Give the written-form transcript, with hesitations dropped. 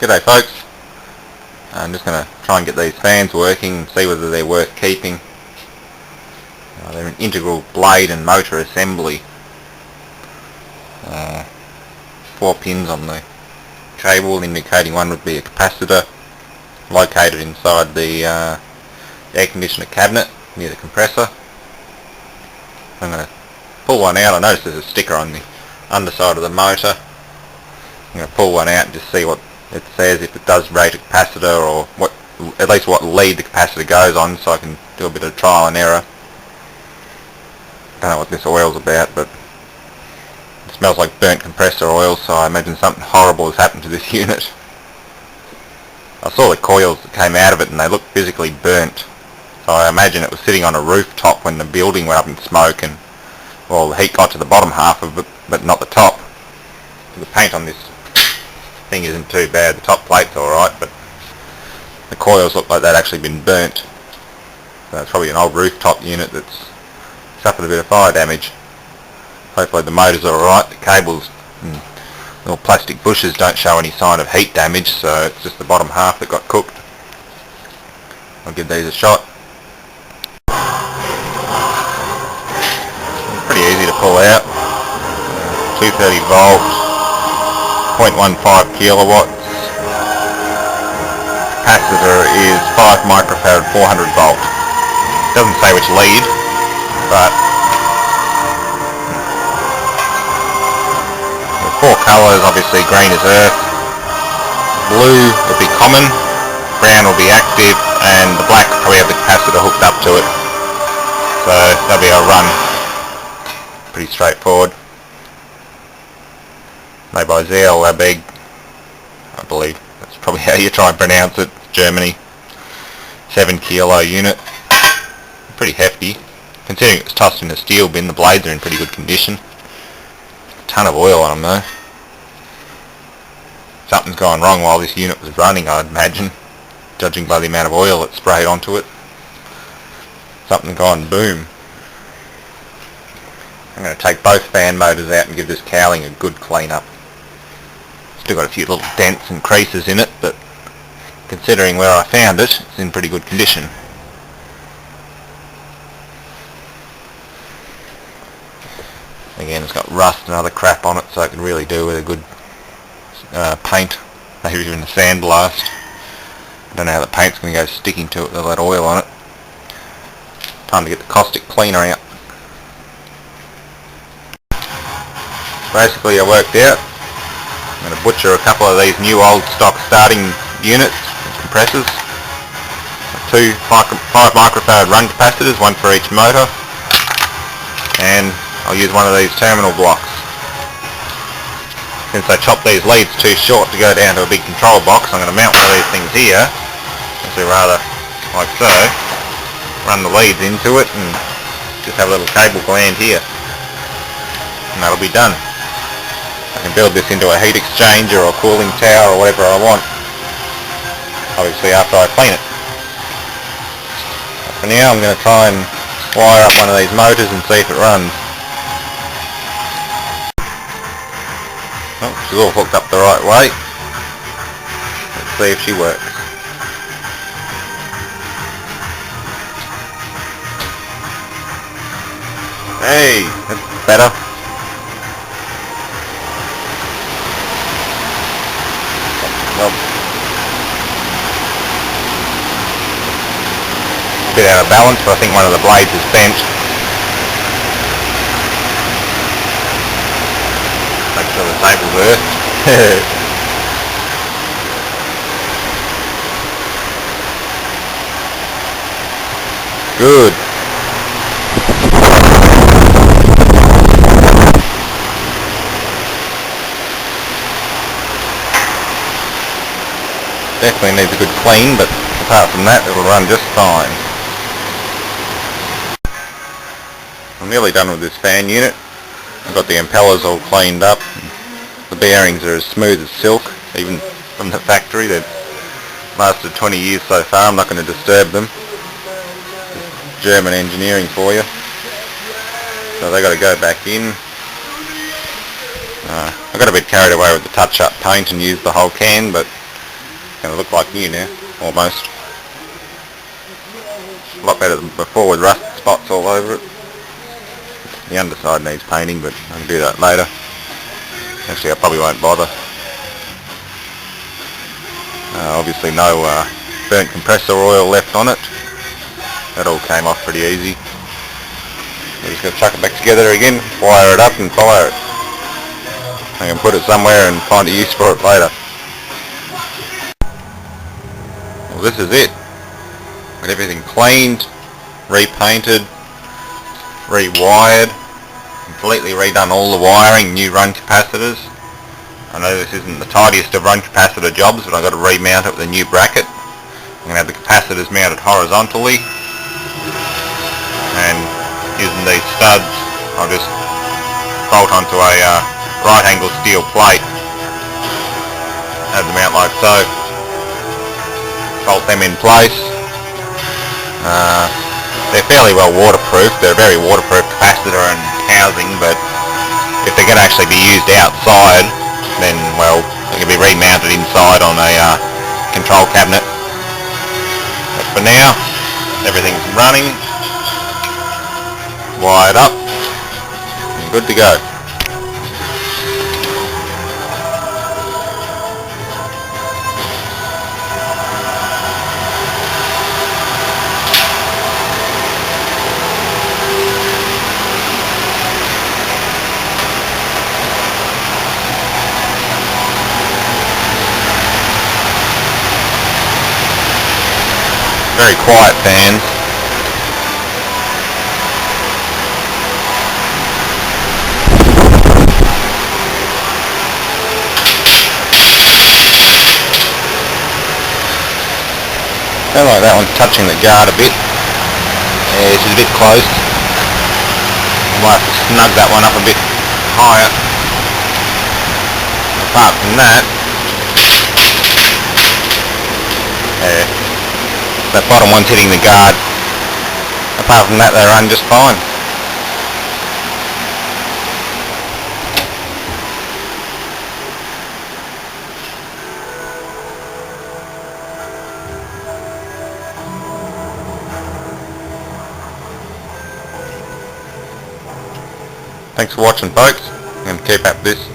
G'day folks. I'm just going to try and get these fans working and see whether they're worth keeping. They're an integral blade and motor assembly. 4 pins on the cable indicating one would be a capacitor located inside the air conditioner cabinet near the compressor. I'm going to pull one out. I noticed there's a sticker on the underside of the motor. I'm going to pull one out and just see what it says, if it does rate a capacitor, or at least what lead the capacitor goes on, so I can do a bit of trial and error. Don't know what this oil's about, but it smells like burnt compressor oil, so I imagine something horrible has happened to this unit. I saw the coils that came out of it and they looked physically burnt, so I imagine it was sitting on a rooftop when the building went up in smoke, and well, the heat got to the bottom half of it but not the top. The paint on this thing isn't too bad, the top plate's alright, but the coils look like they'd actually been burnt. So it's probably an old rooftop unit that's suffered a bit of fire damage. Hopefully the motor's alright. The cables and little plastic bushes don't show any sign of heat damage, so it's just the bottom half that got cooked. I'll give these a shot. It's pretty easy to pull out. 230 volts. 0.15 kilowatts. Capacitor is 5 microfarad 400 volt. Doesn't say which lead, but there are 4 colours. Obviously green is earth, blue would be common, brown will be active, and the black will probably have the capacitor hooked up to it. So that'll be our run. Pretty straightforward. Made by Labeg, I believe that's probably how you try and pronounce it. Germany. 7 kilo unit. Pretty hefty. Considering it was tossed in a steel bin, the blades are in pretty good condition. A ton of oil on them though. Something's gone wrong while this unit was running, I'd imagine, judging by the amount of oil that sprayed onto it. Something's gone boom. I'm going to take both fan motors out and give this cowling a good clean up. Still got a few little dents and creases in it, but considering where I found it, it's in pretty good condition. Again, it's got rust and other crap on it, so it could really do with a good paint, maybe even a sandblast. I don't know how the paint's going to go sticking to it with all that oil on it. Time to get the caustic cleaner out. Basically I worked out I'm going to butcher a couple of these new old stock starting units, compressors. 2 5 microfarad run capacitors, one for each motor, and I'll use one of these terminal blocks. Since I chopped these leads too short to go down to a big control box, I'm going to mount one of these things here, actually rather like so, run the leads into it and just have a little cable gland here, and that'll be done. I can build this into a heat exchanger or cooling tower or whatever I want, obviously after I clean it. But for now I'm going to try and wire up one of these motors and see if it runs. Oh, she's all hooked up the right way. Let's see if she works. Hey, that's better. Well, a bit out of balance, but I think one of the blades is bent. Make sure the table's earthed. Good. Definitely needs a good clean, but apart from that it'll run just fine. I'm nearly done with this fan unit. I've got the impellers all cleaned up. The bearings are as smooth as silk, even from the factory. They've lasted 20 years so far. I'm not going to disturb them. It's German engineering for you. So they've got to go back in. I got a bit carried away with the touch-up paint and used the whole can, but going to look like new now, almost. A lot better than before with rust spots all over it. The underside needs painting, but I can do that later. Actually, I probably won't bother. Obviously no burnt compressor oil left on it. That all came off pretty easy. I'm just going to chuck it back together again, wire it up and fire it. I can put it somewhere and find a use for it later. Well, this is it. Got everything cleaned, repainted, rewired, completely redone all the wiring, new run capacitors. I know this isn't the tidiest of run capacitor jobs, but I've got to remount it with a new bracket. I'm going to have the capacitors mounted horizontally, and using these studs I'll just bolt onto a right angle steel plate, have them out like so, bolt them in place. They're fairly well waterproof, they're a very waterproof capacitor and housing, but if they're going to actually be used outside, then well, they can be remounted inside on a control cabinet. But for now, everything's running, wired up, and good to go. Very quiet fans. I don't like that one touching the guard a bit. Yeah, this is a bit close. I might have to snug that one up a bit higher. Apart from that, yeah, that bottom one's hitting the guard. Apart from that, they run just fine. Thanks for watching, folks, and keep up this.